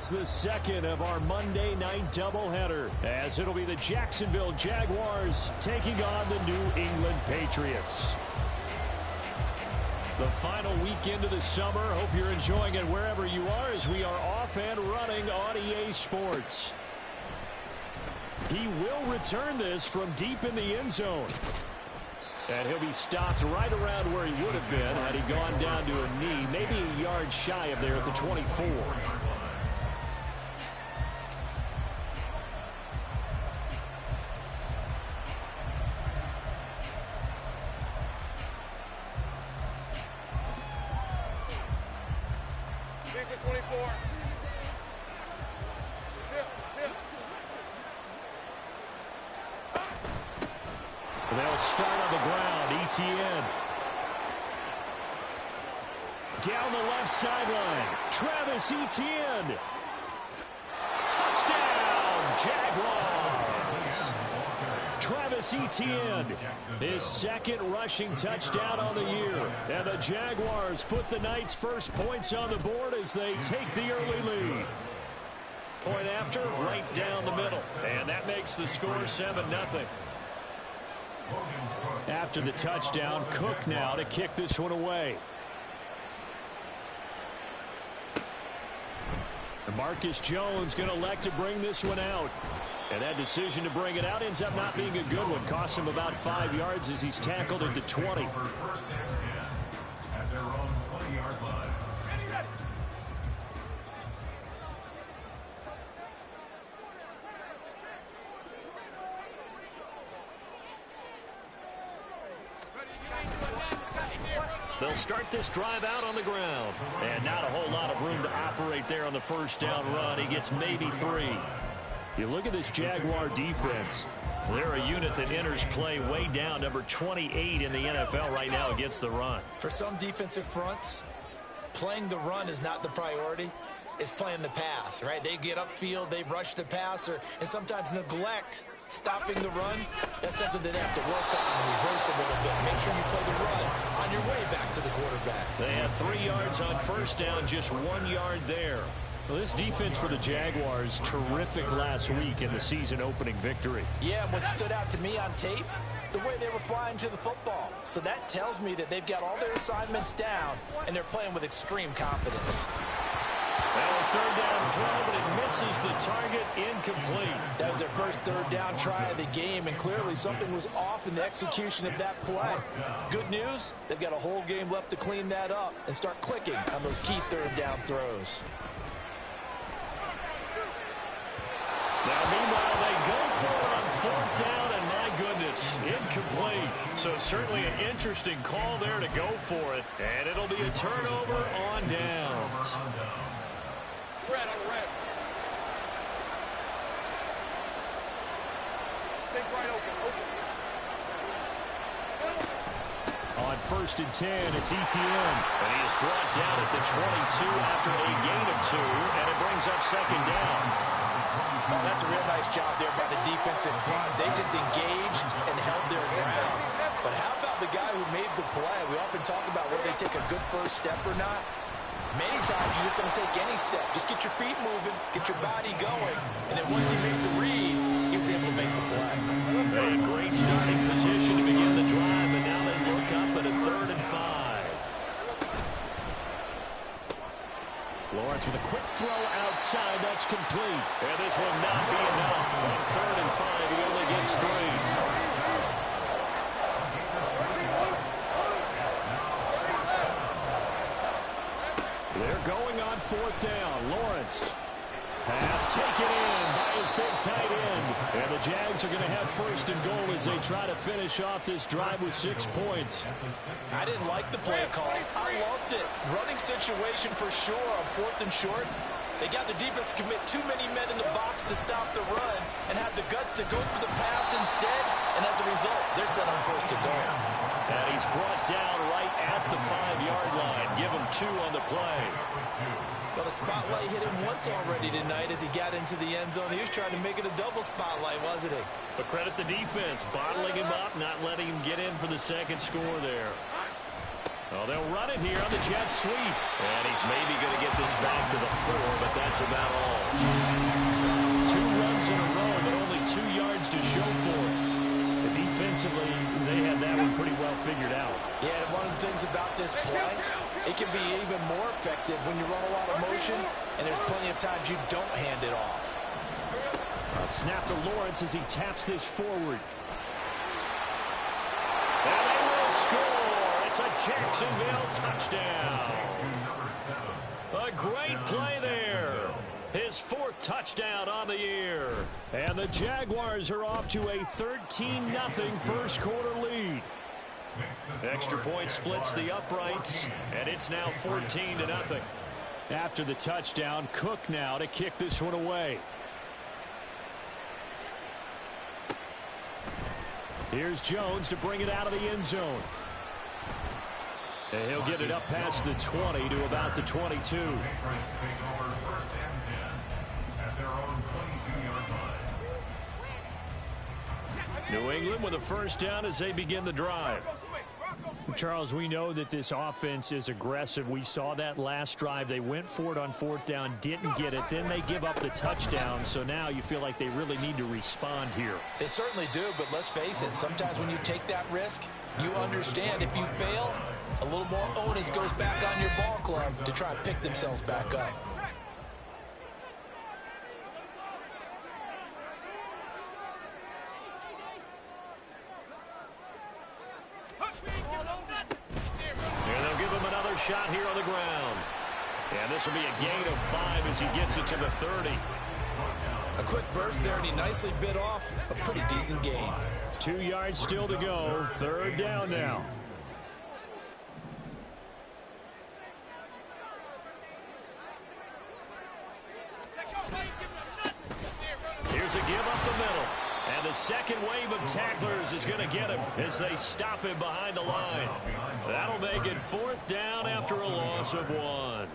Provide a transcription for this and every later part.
It's the second of our Monday night doubleheader, as it'll be the Jacksonville Jaguars taking on the New England Patriots. The final weekend of the summer. Hope you're enjoying it wherever you are, as we are off and running on EA Sports. He will return this from deep in the end zone. And he'll be stopped right around where he would have been had he gone down to a knee, maybe a yard shy of there at the 24. They'll start on the ground. Etienne. Down the left sideline. Travis Etienne. Touchdown, Jaguars. Travis Etienne, his second rushing touchdown on the year. And the Jaguars put the Knights' first points on the board as they take the early lead. Point after, right down the middle. And that makes the score 7-0. After the touchdown, Cook now to kick this one away. And Marcus Jones going to elect to bring this one out. And that decision to bring it out ends up not being a good one. Costs him about 5 yards as he's tackled into 20. At their own 20-yard line. They'll start this drive out on the ground. And not a whole lot of room to operate there on the first down run. He gets maybe 3. You look at this Jaguar defense. They're a unit that enters play way down, number 28 in the NFL right now against the run. For some defensive fronts, playing the run is not the priority. It's playing the pass, right? They get upfield, they rush the passer, and sometimes neglect stopping the run. That's something that they have to work on and reverse a little bit. Make sure you play the run on your way back to the quarterback. They had 3 yards on first down, just 1 yard there. Well, this defense for the Jaguars, terrific last week in the season-opening victory. Yeah, what stood out to me on tape, the way they were flying to the football. So that tells me that they've got all their assignments down, and they're playing with extreme confidence. Well, third down throw, but it misses the target, incomplete. That was their first third down try of the game, and clearly something was off in the execution of that play. Good news, they've got a whole game left to clean that up and start clicking on those key third down throws. Now, meanwhile, they go for it on fourth down, and my goodness, incomplete. So certainly an interesting call there to go for it, and it'll be a turnover on downs. Red on red. Take right open. On 1st and 10, it's Etienne. And he is brought down at the 22 after a gain of 2, and it brings up second down. Oh, that's a real nice job there by the defensive front. They just engaged and held their ground. But how about the guy who made the play? We often talk about whether they take a good first step or not. Many times you just don't take any step. Just get your feet moving, get your body going, and then once he made the read, he was able to make the play. A great starting position to begin the drive, and now they look up at a 3rd and 5. Lawrence with a quick throw outside. That's complete. And this will not be enough. On 3rd and 5, he only gets 3. They're going on 4th down. Lawrence. Pass taken in by his big tight end. And the Jags are going to have 1st and goal as they try to finish off this drive with 6 points. I didn't like the play call. I loved it. Running situation for sure on 4th and short. They got the defense to commit too many men in the box to stop the run and have the guts to go for the pass instead. And as a result, they're set on 1st and goal. And he's brought down right at the 5-yard line. Give him 2 on the play. But a spotlight hit him once already tonight as he got into the end zone. He was trying to make it a double spotlight, wasn't he? But credit the defense, bottling him up, not letting him get in for the second score there. Well, they'll run it here on the jet sweep. And he's maybe going to get this back to the 4, but that's about all. figured out. Yeah, and one of the things about this play, it can be even more effective when you run a lot of motion, and there's plenty of times you don't hand it off. A snap to Lawrence as he taps this forward. And they will score. It's a Jacksonville touchdown. A great play there. His 4th touchdown on the year. And the Jaguars are off to a 13-0 first quarter lead. Extra point splits the uprights, and it's now 14-0. After the touchdown, Cook now to kick this one away. Here's Jones to bring it out of the end zone. And he'll get it up past the 20 to about the 22. New England with a first down as they begin the drive. Charles, we know that this offense is aggressive. We saw that last drive. They went for it on 4th down, didn't get it. Then they give up the touchdown. So now you feel like they really need to respond here. They certainly do, but let's face it. Sometimes when you take that risk, you understand if you fail, a little more onus goes back on your ball club to try and pick themselves back up. Shot here on the ground. And this will be a gain of 5 as he gets it to the 30. A quick burst there, and he nicely bit off a pretty decent gain. 2 yards still to go. 3rd down now. Here's a give up the middle. And the second wave of tacklers is going to get him as they stop him behind the line. That'll make it 4th down after a loss of 1.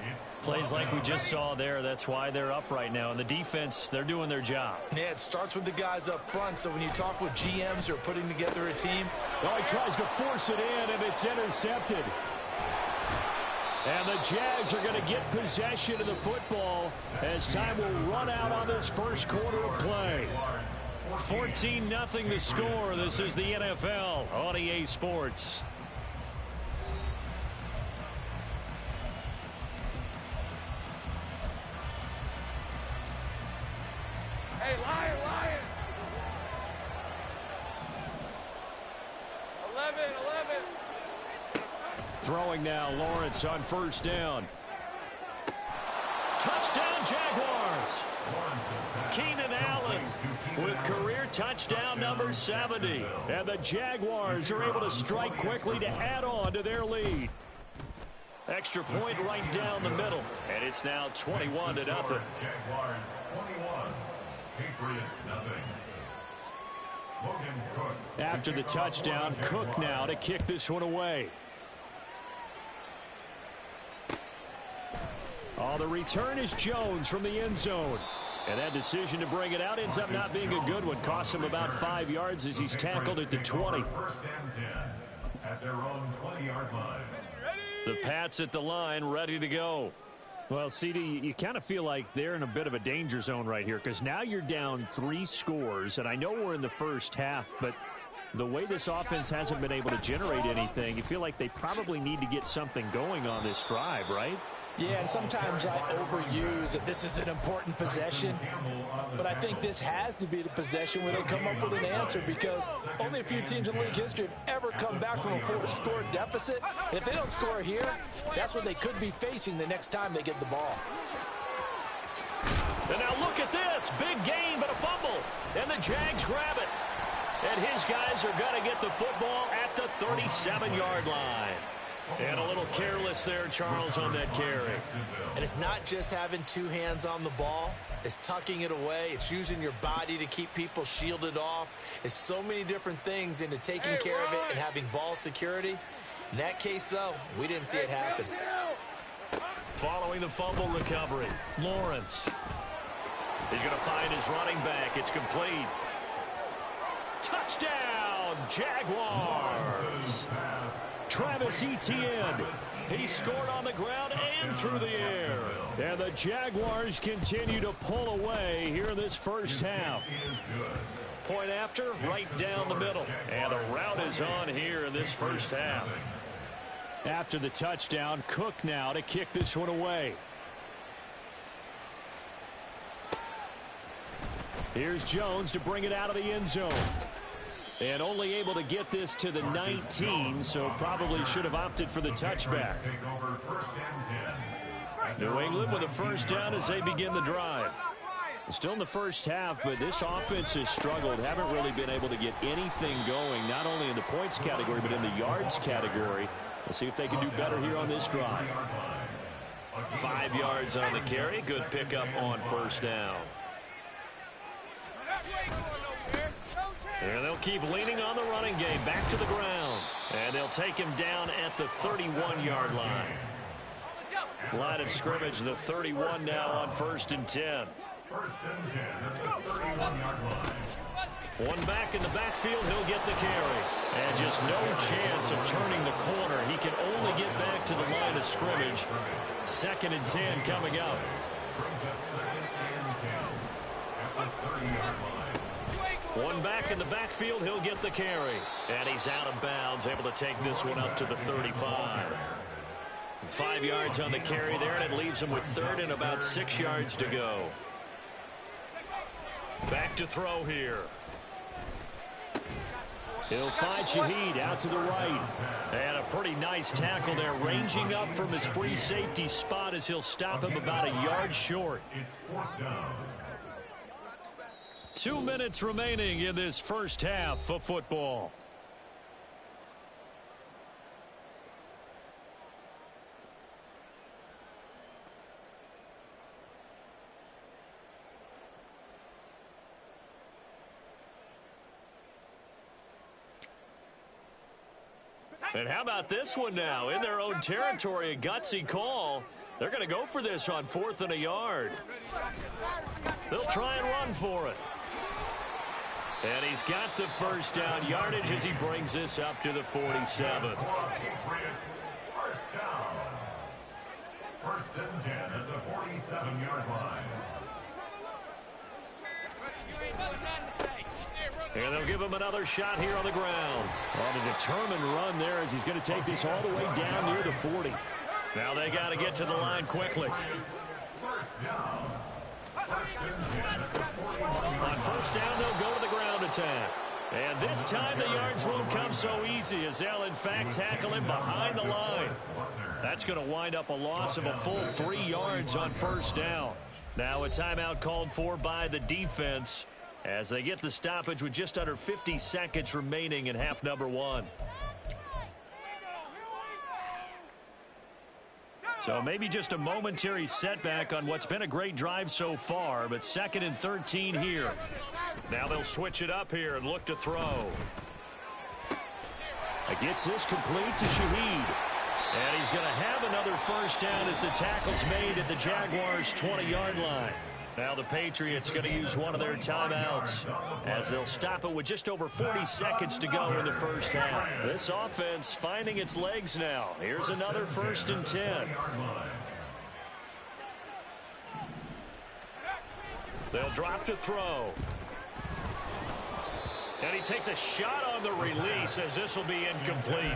Plays like we just saw there. That's why they're up right now. And the defense, they're doing their job. Yeah, it starts with the guys up front. So when you talk with GMs who are putting together a team. Oh, he tries to force it in, and it's intercepted. And the Jags are going to get possession of the football as time will run out on this first quarter of play. 14-0 the score. This is the NFL on EA Sports. Hey, Lion. 11. Throwing now, Lawrence on first down. Touchdown, Jaguars. Keenan Allen with career touchdown number 70. And the Jaguars are able to strike quickly to add on to their lead. Extra point right down the middle. And it's now 21-0. Jaguars 21, Patriots nothing. After the touchdown, Cook now to kick this one away. Oh, the return is Jones from the end zone. And that decision to bring it out ends up not being a good one. Costs him about 5 yards as he's tackled at the 20. First and 10 at their own 20-yard line. The Pats at the line, ready to go. Well, CD, you kind of feel like they're in a bit of a danger zone right here because now you're down 3 scores, and I know we're in the first half, but the way this offense hasn't been able to generate anything, you feel like they probably need to get something going on this drive, right? Yeah, and sometimes I overuse that this is an important possession, but I think this has to be the possession where they come up with an answer because only a few teams in league history have ever come back from a 4-score deficit. And if they don't score here, that's what they could be facing the next time they get the ball. And now look at this. Big gain, but a fumble. And the Jags grab it. And his guys are going to get the football at the 37-yard line. And a little careless there, Charles, on that carry. And it's not just having 2 hands on the ball. It's tucking it away. It's using your body to keep people shielded off. It's so many different things into taking care of it and having ball security. In that case, though, we didn't see it happen. Following the fumble recovery, Lawrence. He's going to find his running back. It's complete. Touchdown! touchdown, Jaguars. Travis Etienne, he scored on the ground and through the air. And the Jaguars continue to pull away here in this first half. Point after, right down the middle. And the route is on here in this first half. After the touchdown, Cook now to kick this one away. Here's Jones to bring it out of the end zone. And only able to get this to the 19, so probably should have opted for the touchback. New England with a first down as they begin the drive. Still in the first half, but this offense has struggled. Haven't really been able to get anything going, not only in the points category, but in the yards category. We'll see if they can do better here on this drive. 5 yards on the carry. Good pickup on first down. And they'll keep leaning on the running game. Back to the ground. And they'll take him down at the 31-yard line. Line of scrimmage, the 31 now on 1st and 10. First and 10 at the 31-yard line. One back in the backfield, he'll get the carry. And just no chance of turning the corner. He can only get back to the line of scrimmage. 2nd and 10 coming up. Brings up 2nd and 10 at the 30-yard line. One back in the backfield, he'll get the carry. And he's out of bounds, able to take this one up to the 35. 5 yards on the carry there, and it leaves him with 3rd and about 6 yards to go. Back to throw here. He'll find Shaheed out to the right. And a pretty nice tackle there, ranging up from his free safety spot as he'll stop him about a yard short. It's 4th down. 2 minutes remaining in this first half of football. And how about this one now? In their own territory, a gutsy call. They're going to go for this on 4th and a yard. They'll try and run for it. And he's got the first down yardage as he brings this up to the 47. Patriots, first down. 1st and 10 at the 47-yard line. And they'll give him another shot here on the ground. On a determined run there as he's going to take this all the way down near the 40. Now they got to get to the line quickly. First down. 1st and 10 at the 41-yard On first down, they'll go to the ground attack. And this time the yards won't come so easy as they'll, in fact, tackle him behind the line. That's going to wind up a loss of a full 3 yards on first down. Now a timeout called for by the defense as they get the stoppage with just under 50 seconds remaining in half number 1. So maybe just a momentary setback on what's been a great drive so far, but 2nd and 13 here. Now they'll switch it up here and look to throw. Gets this complete to Shaheed. And he's going to have another first down as the tackle's made at the Jaguars' 20-yard line. Now the Patriots going to use one of their timeouts as they'll stop it with just over 40 seconds to go in the first half. This offense finding its legs now. Here's another 1st and 10. They'll drop to throw. And he takes a shot on the release as this will be incomplete.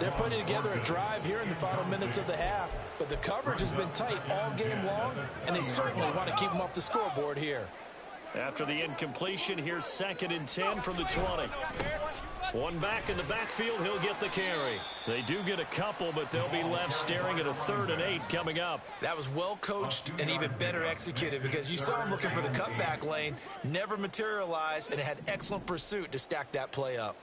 They're putting together a drive here in the final minutes of the half, but the coverage has been tight all game long, and they certainly want to keep them off the scoreboard here. After the incompletion, here's 2nd and 10 from the 20. One back in the backfield, he'll get the carry. They do get a couple, but they'll be left staring at a 3rd and 8 coming up. That was well coached and even better executed because you saw him looking for the cutback lane, never materialized, and had excellent pursuit to stack that play up.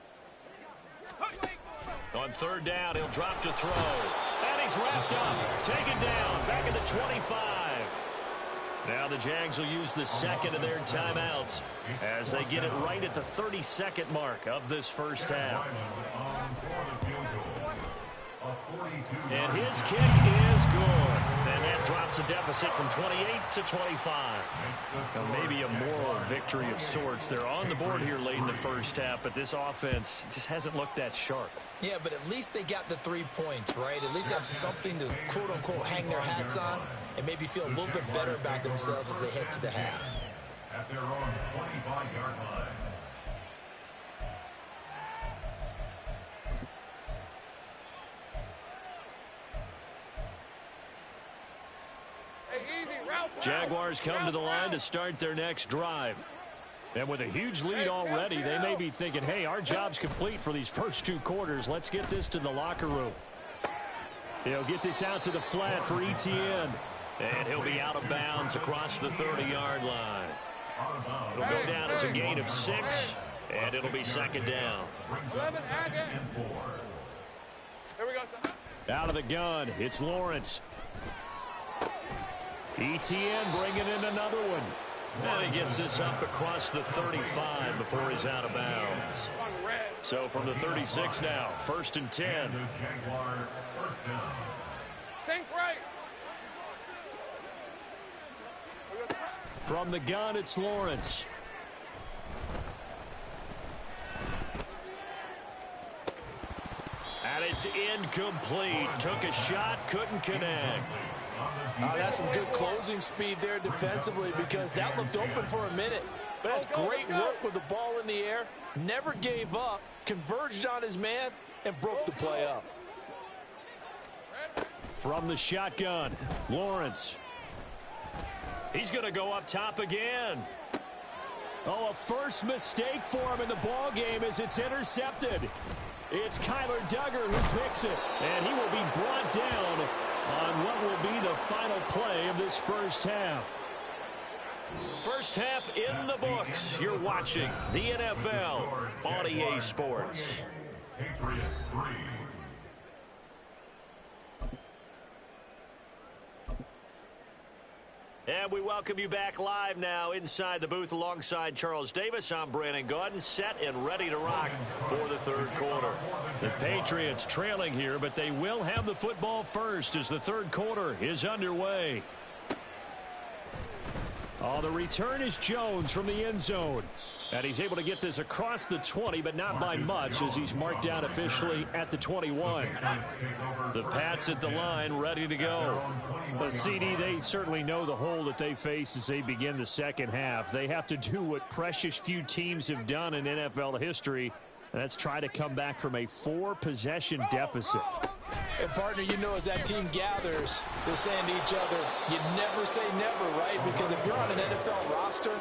On 3rd down, he'll drop to throw. And he's wrapped up, taken down, back at the 25. Now the Jags will use the 2nd of their timeouts as they get it right at the 32nd mark of this first half. And his kick is good. And that drops a deficit from 28 to 25. Now, maybe a moral victory of sorts. They're on the board here late in the first half, but this offense just hasn't looked that sharp. Yeah, but at least they got the 3 points, right? At least they have something to, quote-unquote, hang their hats on and maybe feel a little bit better about themselves as they head to the half. At their own 25-yard line. Jaguars come to the line to start their next drive. And with a huge lead already, they may be thinking, hey, our job's complete for these first 2 quarters. Let's get this to the locker room. He'll get this out to the flat for Etienne. And he'll be out of bounds across the 30-yard line. It'll go down as a gain of 6, and it'll be second down. Here we go, son. Out of the gun, it's Lawrence. Etienne bringing in another one. And he gets this up across the 35 before he's out of bounds. So from the 36 now, 1st and 10. Think right. From the gun, it's Lawrence. And it's incomplete. Took a shot, couldn't connect. That's some good closing speed there defensively because that looked open for a minute. But that's great work with the ball in the air. Never gave up, converged on his man, and broke the play up. From the shotgun, Lawrence. He's going to go up top again. Oh, a first mistake for him in the ball game as it's intercepted. It's Kyler Duggar who picks it, and he will be brought down on what will be the final play of this first half. First half in the books. You're watching the NFL on EA Sports. Patriots 3. And we welcome you back live now inside the booth alongside Charles Davis. I'm Brandon Gaudin, set and ready to rock for the third quarter. The Patriots trailing here, but they will have the football first as the third quarter is underway. Oh, the return is Jones from the end zone. And he's able to get this across the 20, but not by much as he's marked down officially at the 21. The Pats at the line, ready to go. But CD, they certainly know the hole that they face as they begin the second half. They have to do what precious few teams have done in NFL history, and that's try to come back from a 4-possession deficit. And, partner, you know, as that team gathers, they're saying to each other, you never say never, right? Because if you're on an NFL roster,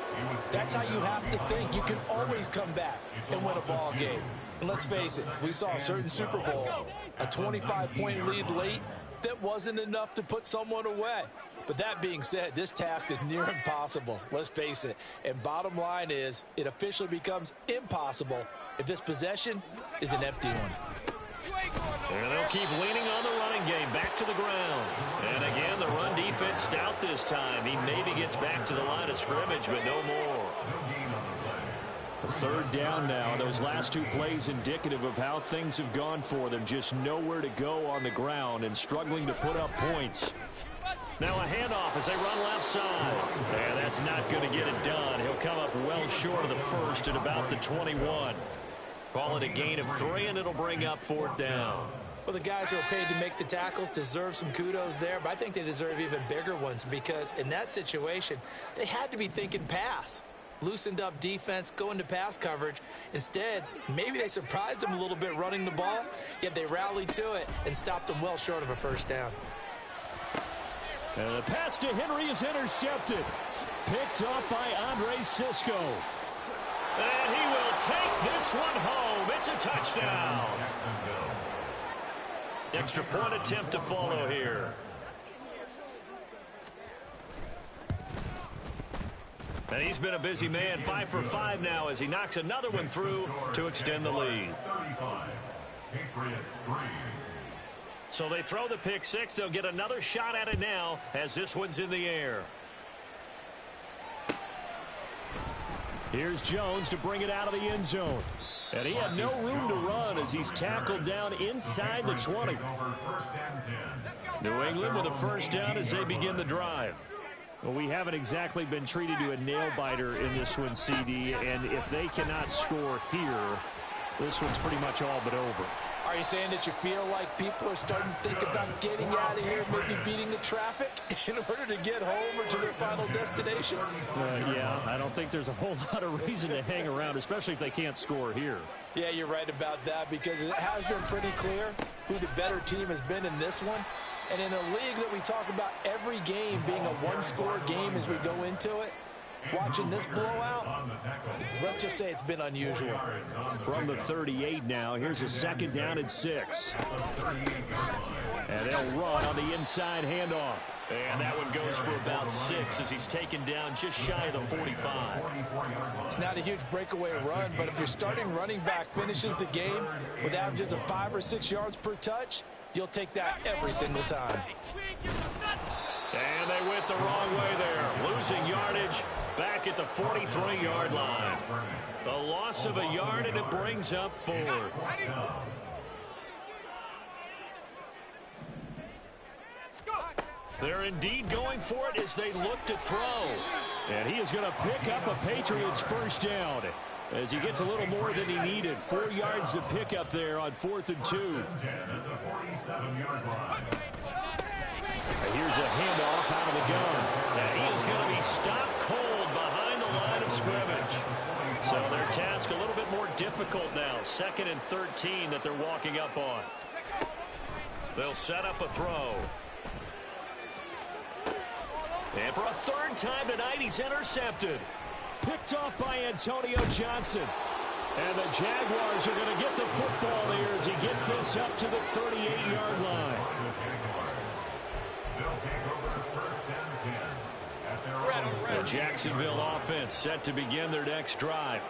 that's how you have to think. You can always come back and win a ball game. And let's face it, we saw a certain Super Bowl, a 25-point lead late that wasn't enough to put someone away. But that being said, this task is near impossible. Let's face it. And bottom line is, it officially becomes impossible if this possession is an empty one. And they'll keep leaning on the running game back to the ground. And again, the run defense stout this time. He maybe gets back to the line of scrimmage, but no more. Third down now. Those last 2 plays indicative of how things have gone for them. Just nowhere to go on the ground and struggling to put up points. Now a handoff as they run left side. And that's not going to get it done. He'll come up well short of the first at about the 21. Call it a gain of 3, and it'll bring up 4th down. Well, the guys who are paid to make the tackles deserve some kudos there, but I think they deserve even bigger ones because in that situation, they had to be thinking pass. Loosened up defense, going to pass coverage. Instead, maybe they surprised them a little bit running the ball, yet they rallied to it and stopped them well short of a first down. And the pass to Henry is intercepted. Picked off by Andre Sisco. And he will take this one home. It's a touchdown. Extra point attempt to follow here. And he's been a busy man, 5 for 5 now as he knocks another one through to extend the lead. So they throw the pick 6. They'll get another shot at it now as this one's in the air. Here's Jones to bring it out of the end zone. And he had no room to run as he's tackled down inside the 20. New England with a first down as they begin the drive. Well, we haven't exactly been treated to a nail-biter in this one, CD, and if they cannot score here, this one's pretty much all but over. Are you saying that you feel like people are starting to think about getting out of here, maybe beating the traffic in order to get home or to their final destination? Yeah, I don't think there's a whole lot of reason to hang around, especially if they can't score here. Yeah, you're right about that because it has been pretty clear who the better team has been in this one. And in a league that we talk about every game being a one-score game as we go into it, watching this blowout, let's just say it's been unusual. From the 38 now, here's a second down and 6. And they'll run on the inside handoff. And that one goes for about 6 as he's taken down just shy of the 45. It's not a huge breakaway run, but if your starting running back finishes the game with averages of 5 or 6 yards per touch, you'll take that every single time. And they went the wrong way there, losing yardage back at the 43-yard line. The loss of a yard, and it brings up 4th. They're indeed going for it as they look to throw. And he is going to pick up a Patriots first down as he gets a little more than he needed. 4 yards to pick up there on 4th and 2. Here's a handoff out of the gun. And he is going to be stopped cold behind the line of scrimmage. So their task a little bit more difficult now. 2nd and 13 that they're walking up on. They'll set up a throw. And for a 3rd time tonight, he's intercepted. Picked off by Antonio Johnson. And the Jaguars are going to get the football here as he gets this up to the 38-yard line. The Jacksonville offense set to begin their next drive.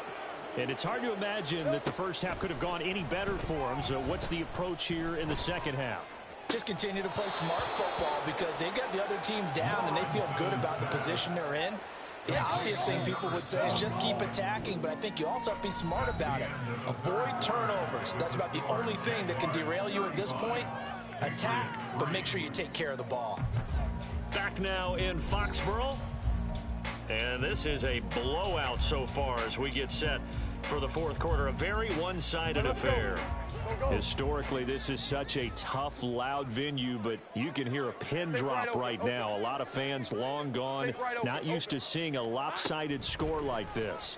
And it's hard to imagine that the first half could have gone any better for them. So what's the approach here in the second half? Just continue to play smart football because they got the other team down and they feel good about the position they're in. The obvious thing people would say is just keep attacking, but I think you also have to be smart about it. Avoid turnovers. That's about the only thing that can derail you at this point. Attack, but make sure you take care of the ball. Back now in Foxborough. And this is a blowout so far as we get set for the 4th quarter. A very one-sided affair. Historically, this is such a tough, loud venue, but you can hear a pin drop right now. A lot of fans long gone, not used to seeing a lopsided score like this.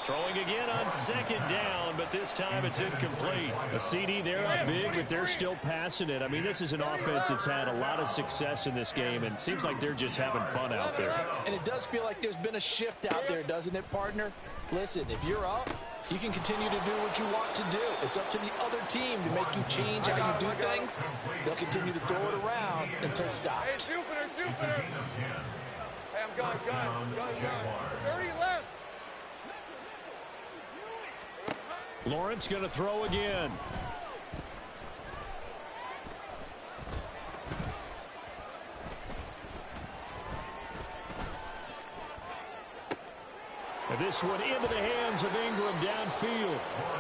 Throwing again on 2nd down, but this time it's incomplete. A CD, they're up big, but they're still passing it. I mean, this is an offense that's had a lot of success in this game, and it seems like they're just having fun out there. And it does feel like there's been a shift out there, doesn't it, partner? Listen, if you're up, you can continue to do what you want to do. It's up to the other team to make you change how you do things. They'll continue to throw it around until stopped. Hey, Jupiter. Hey, I'm gone. 30 left. Lawrence going to throw again. And this one into the hands of Ingram downfield.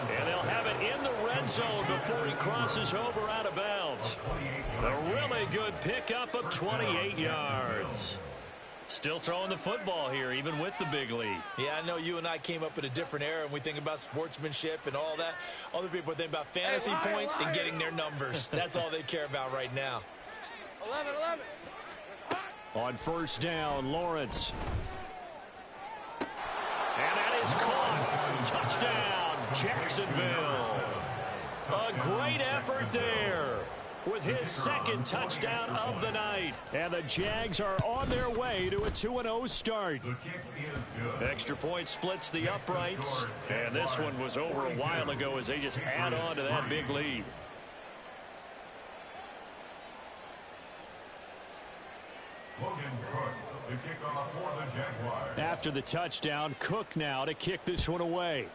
And they'll have it in the red zone before he crosses over out of bounds. A really good pickup of 28 yards. Still throwing the football here, even with the big lead. Yeah, I know you and I came up in a different era, and we think about sportsmanship and all that. Other people think about fantasy points and getting their numbers. That's all they care about right now. 11. On 1st down, Lawrence. And that is caught. Touchdown, Jacksonville. A great effort there with his 2nd touchdown of the night. And the Jags are on their way to a 2-0 start. Extra point splits the uprights. And this one was over a while ago as they just add on to that big lead. After the touchdown, Cook now to kick this one away.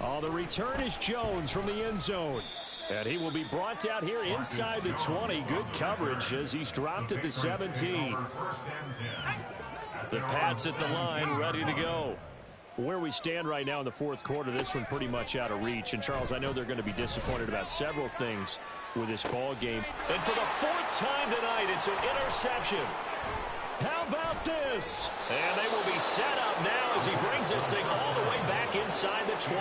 Oh, the return is Jones from the end zone. And he will be brought down here inside the 20. Good coverage as he's dropped at the 17. The Pats at the line, ready to go. Where we stand right now in the fourth quarter, this one pretty much out of reach. And, Charles, I know they're going to be disappointed about several things with this ball game. And for the fourth time tonight, it's an interception. How about this? And they will be set up now as he brings this thing all the way back inside the 20.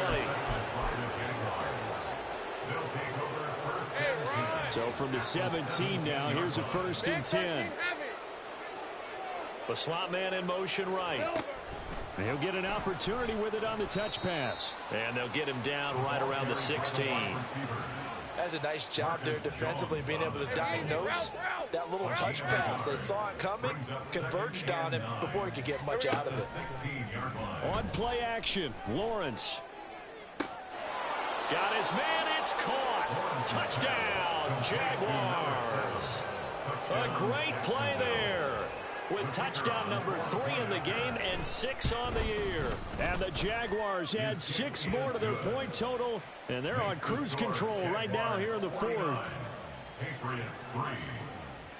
So from the 17 now, here's a 1st and 10. The slot man in motion right. He'll get an opportunity with it on the touch pass. And they'll get him down right around the 16. That's a nice job there defensively, being able to diagnose that little touch pass. They saw it coming, converged on him before he could get much out of it. On play action, Lawrence. Got his man, it's caught. Touchdown, Jaguars. A great play there. With touchdown number 3 in the game and 6 on the year. And the Jaguars add 6 more to their point total, and they're on cruise control right now here in the 4th.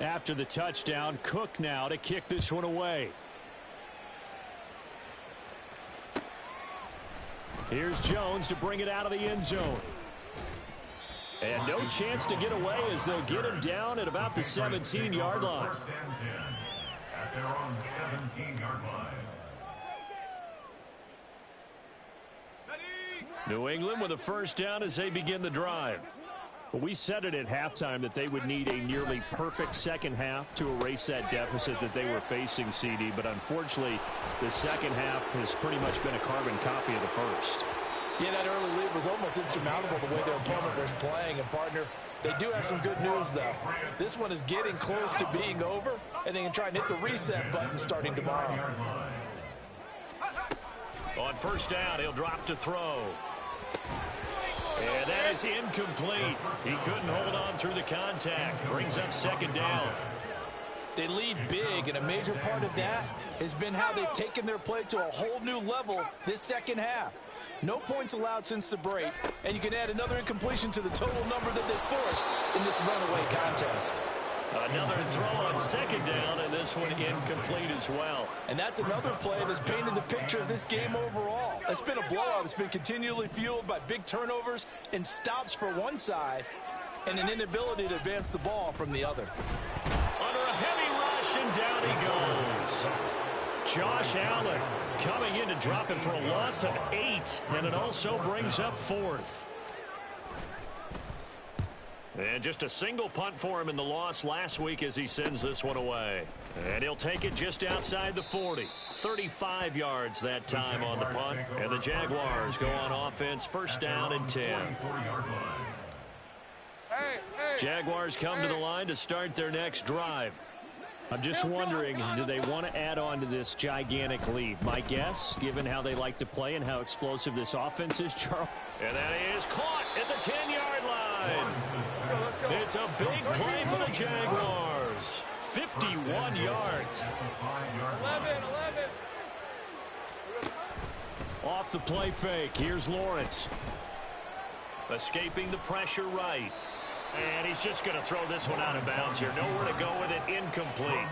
After the touchdown, Cook now to kick this one away. Here's Jones to bring it out of the end zone. And no chance to get away as they'll get him down at about the 17-yard line. At their own 17-yard line. New England with a 1st down as they begin the drive. Well, we said it at halftime that they would need a nearly perfect second half to erase that deficit that they were facing, CD. But unfortunately, the second half has pretty much been a carbon copy of the first. Yeah, that early lead was almost insurmountable the way their opponent was playing. And, partner, they do have some good news, though. This one is getting close to being over, and they can try and hit the reset button starting tomorrow. On 1st down, he'll drop to throw. And that is incomplete. He couldn't hold on through the contact. Brings up 2nd down. They lead big, and a major part of that has been how they've taken their play to a whole new level this second half. No points allowed since the break, and you can add another incompletion to the total number that they forced in this runaway contest. Another throw on 2nd down, and this one incomplete as well. And that's another play that's painted the picture of this game overall. It's been a blowout. It's been continually fueled by big turnovers and stops for one side and an inability to advance the ball from the other. Under a heavy rush, and down he goes. Josh Allen coming in to drop him for a loss of 8, and it also brings up 4th. And just a single punt for him in the loss last week as he sends this one away. And he'll take it just outside the 40. 35 yards that time on the punt. And the Jaguars go on offense, 1st down and 10. Jaguars come to the line to start their next drive. I'm just wondering, do they want to add on to this gigantic lead? My guess, given how they like to play and how explosive this offense is, Charles. And that is caught at the 10-yard line. Let's go. It's a big play for the Jaguars. 51 yards. 11. Off the play fake, here's Lawrence. Escaping the pressure right. And he's just going to throw this one out of bounds here. Nowhere to go with it. Incomplete.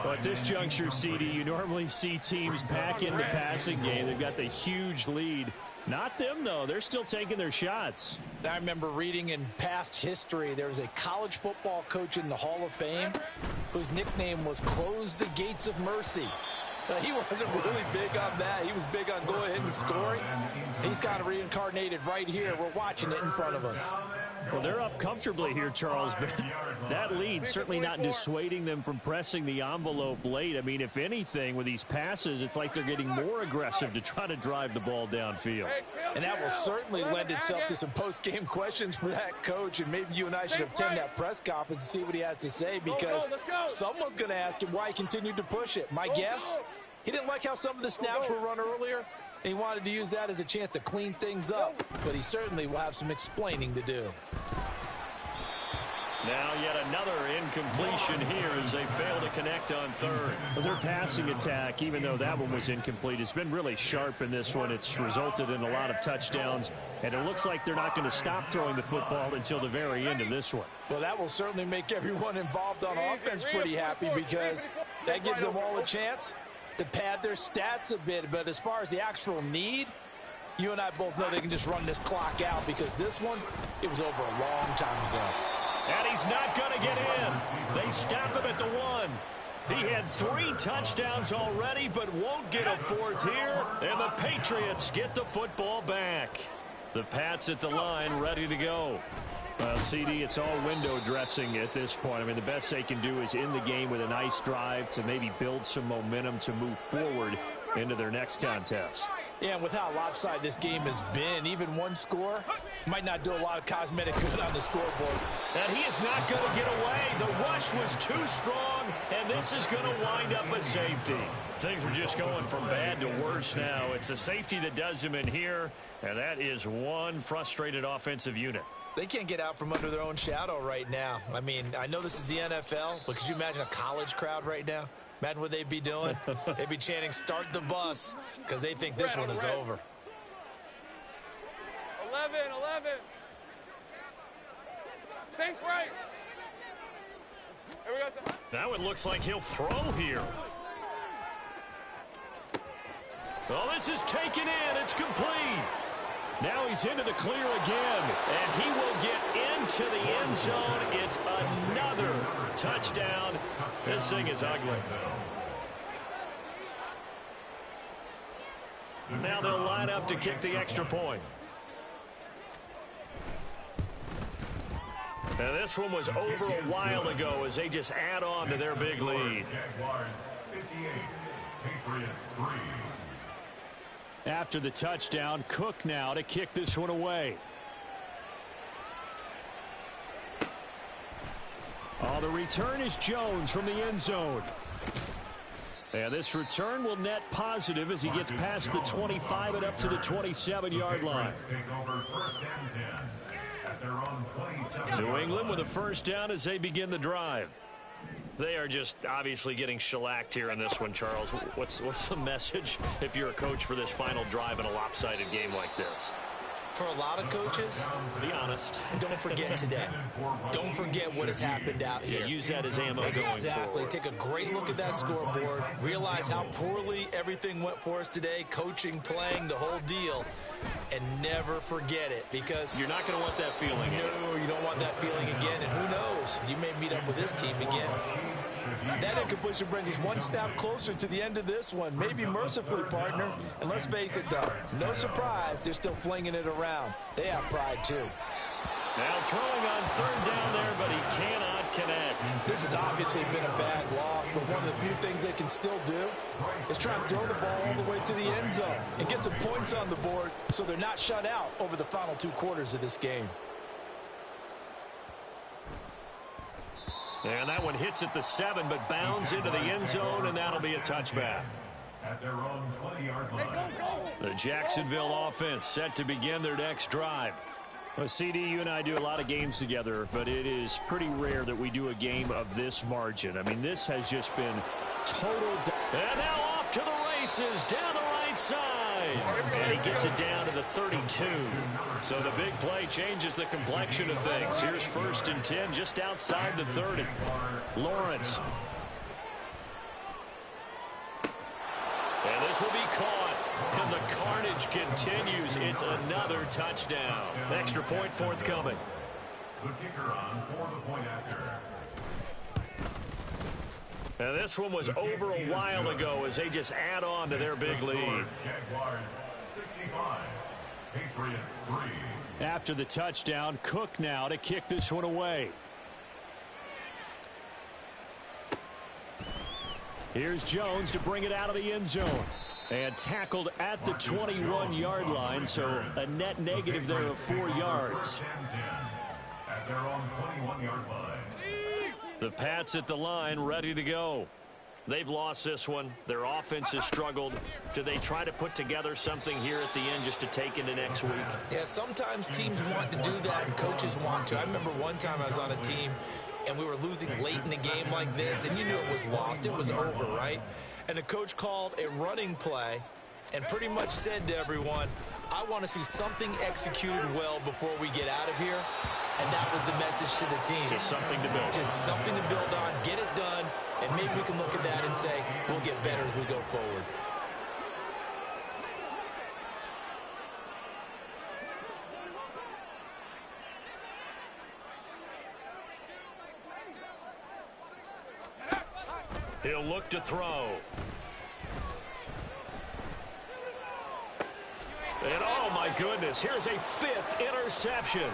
But at this juncture, CD, you normally see teams pack in the passing game. They've got the huge lead. Not them, though. They're still taking their shots. I remember reading in past history, there was a college football coach in the Hall of Fame whose nickname was Close the Gates of Mercy. He wasn't really big on that. He was big on go ahead and scoring. He's kind of reincarnated right here. We're watching it in front of us. Well, they're up comfortably here, Charles, but that lead certainly not dissuading them from pressing the envelope late. I mean, if anything, with these passes, it's like they're getting more aggressive to try to drive the ball downfield. And that will certainly lend itself to some post-game questions for that coach, and maybe you and I should attend that press conference and see what he has to say, because someone's going to ask him why he continued to push it. My guess, he didn't like how some of the snaps were run earlier, and he wanted to use that as a chance to clean things up, but he certainly will have some explaining to do. Now yet another incompletion here as they fail to connect on third. Their passing attack, even though that one was incomplete, has been really sharp in this one. It's resulted in a lot of touchdowns, and it looks like they're not going to stop throwing the football until the very end of this one. Well, that will certainly make everyone involved on offense pretty happy because that gives them all a chance to pad their stats a bit. But as far as the actual need, you and I both know they can just run this clock out because this one, it was over a long time ago. And he's not going to get in. They stop him at the 1. He had 3 touchdowns already, but won't get a 4th here. And the Patriots get the football back. The Pats at the line ready to go. CD, it's all window dressing at this point. I mean, the best they can do is in the game with a nice drive to maybe build some momentum to move forward into their next contest. Yeah, and with how lopsided this game has been, even one score might not do a lot of cosmetic good on the scoreboard. And he is not going to get away. The rush was too strong, and this is going to wind up a safety. Things are just going from bad to worse now. It's a safety that does him in here, and that is one frustrated offensive unit. They can't get out from under their own shadow right now. I mean, I know this is the NFL, but could you imagine a college crowd right now? Imagine what they'd be doing. They'd be chanting, "Start the bus," because they think this one is over. 11. Sink right. Here we go. Now it looks like he'll throw here. Well, this is taken in. It's complete. Now he's into the clear again, and he will get into the end zone. It's another touchdown. This thing is ugly. Now they'll line up to kick the extra point. And this one was over a while ago as they just add on to their big lead. Jaguars 58, Patriots 3. After the touchdown, Cook now to kick this one away. Oh, the return is Jones from the end zone. And this return will net positive as he gets past the 25 and up to the 27-yard line. New England with a first down as they begin the drive. They are just obviously getting shellacked here in this one, Charles. What's the message if you're a coach for this final drive in a lopsided game like this? For a lot of coaches, be honest. Don't forget today. Don't forget what has happened out here. Yeah, use that as ammo going forward. Exactly. Take a great look at that scoreboard. Realize how poorly everything went for us today. Coaching, playing, the whole deal. And never forget it, because you're not going to want that feeling. No, you don't want that feeling again. And who knows? You may meet up with this team again. That incompletion brings us one step closer to the end of this one. Maybe mercifully, partner. And let's face it, though, no surprise, they're still flinging it around. They have pride, too. Now throwing on third down there, but he cannot connect. This has obviously been a bad loss, but one of the few things they can still do is try and throw the ball all the way to the end zone and get some points on the board so they're not shut out over the final 2 quarters of this game. And that one hits at the 7, but bounds into the end zone, and that'll be a touchback. At their own 20-yard line. The Jacksonville offense set to begin their next drive. Well, CD, you and I do a lot of games together, but it is pretty rare that we do a game of this margin. I mean, this has just been total. And now off to the races down the right side. And he gets it down to the 32. So the big play changes the complexion of things. Here's 1st and 10 just outside the 30. Lawrence. And this will be caught. And the carnage continues. It's another touchdown. Extra point forthcoming. The kicker on for the point after. And this one was over a while ago as they just add on to their big lead. Jaguars 65, Patriots 3. After the touchdown, Cook now to kick this one away. Here's Jones to bring it out of the end zone. And tackled at the 21-yard line, so a net negative there of 4 yards. At their own 21-yard line. The Pats at the line ready to go. They've lost this one. Their offense has struggled. Do they try to put together something here at the end just to take into next week? Yeah, sometimes teams want to do that and coaches want to. I remember one time I was on a team and we were losing late in the game like this, and you knew it was lost. It was over, right? And the coach called a running play and pretty much said to everyone, I want to see something executed well before we get out of here. And that was the message to the team. Just something to build. Just something to build on, get it done, and maybe we can look at that and say, we'll get better as we go forward. He'll look to throw. And oh my goodness, here's a 5th interception.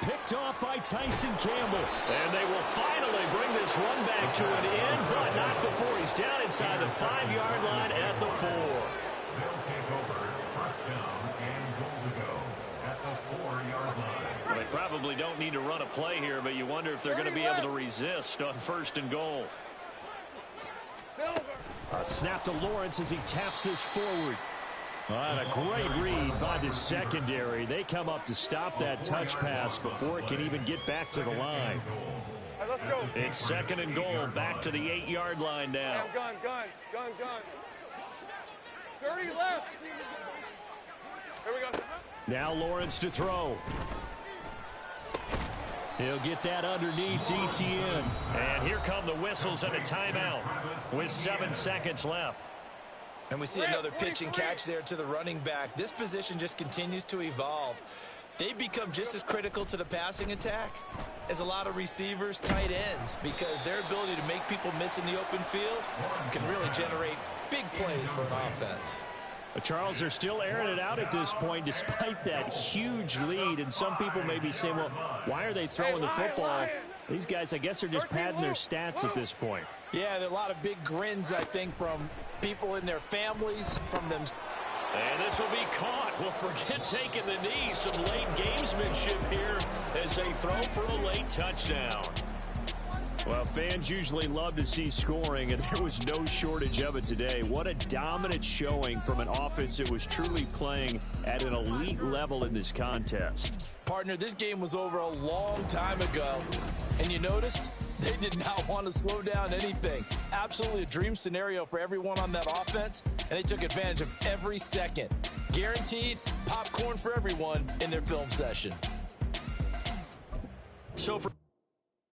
Picked off by Tyson Campbell. And they will finally bring this run back to an end, but not before he's down inside the 5-yard line at the 4. They'll take over first down and goal to go at the 4-yard line. Well, they probably don't need to run a play here, but you wonder if they're going to be able to resist on 1st and goal. A snap to Lawrence as he taps this forward. And a great read by the secondary. They come up to stop that touch pass before it can even get back to the line. Right, let's go. It's 2nd and goal, back to the 8-yard line now. Gun. 30 left. Here we go. Now Lawrence to throw. He'll get that underneath ETN. And here come the whistles and a timeout with 7 seconds left. And we see another pitch and catch there to the running back. This position just continues to evolve. They become just as critical to the passing attack as a lot of receivers, tight ends, because their ability to make people miss in the open field can really generate big plays for an offense. Charles, they're still airing it out at this point despite that huge lead. And some people may be saying, well, why are they throwing the football? These guys, I guess, are just padding their stats at this point. Yeah, there are a lot of big grins, I think, from people in their families, from them. And this will be caught. Well, forget taking the knee. Some late gamesmanship here as they throw for a late touchdown. Well, fans usually love to see scoring, and there was no shortage of it today. What a dominant showing from an offense that was truly playing at an elite level in this contest. Partner, this game was over a long time ago, and you noticed they did not want to slow down anything. Absolutely a dream scenario for everyone on that offense, and they took advantage of every second. Guaranteed popcorn for everyone in their film session. So for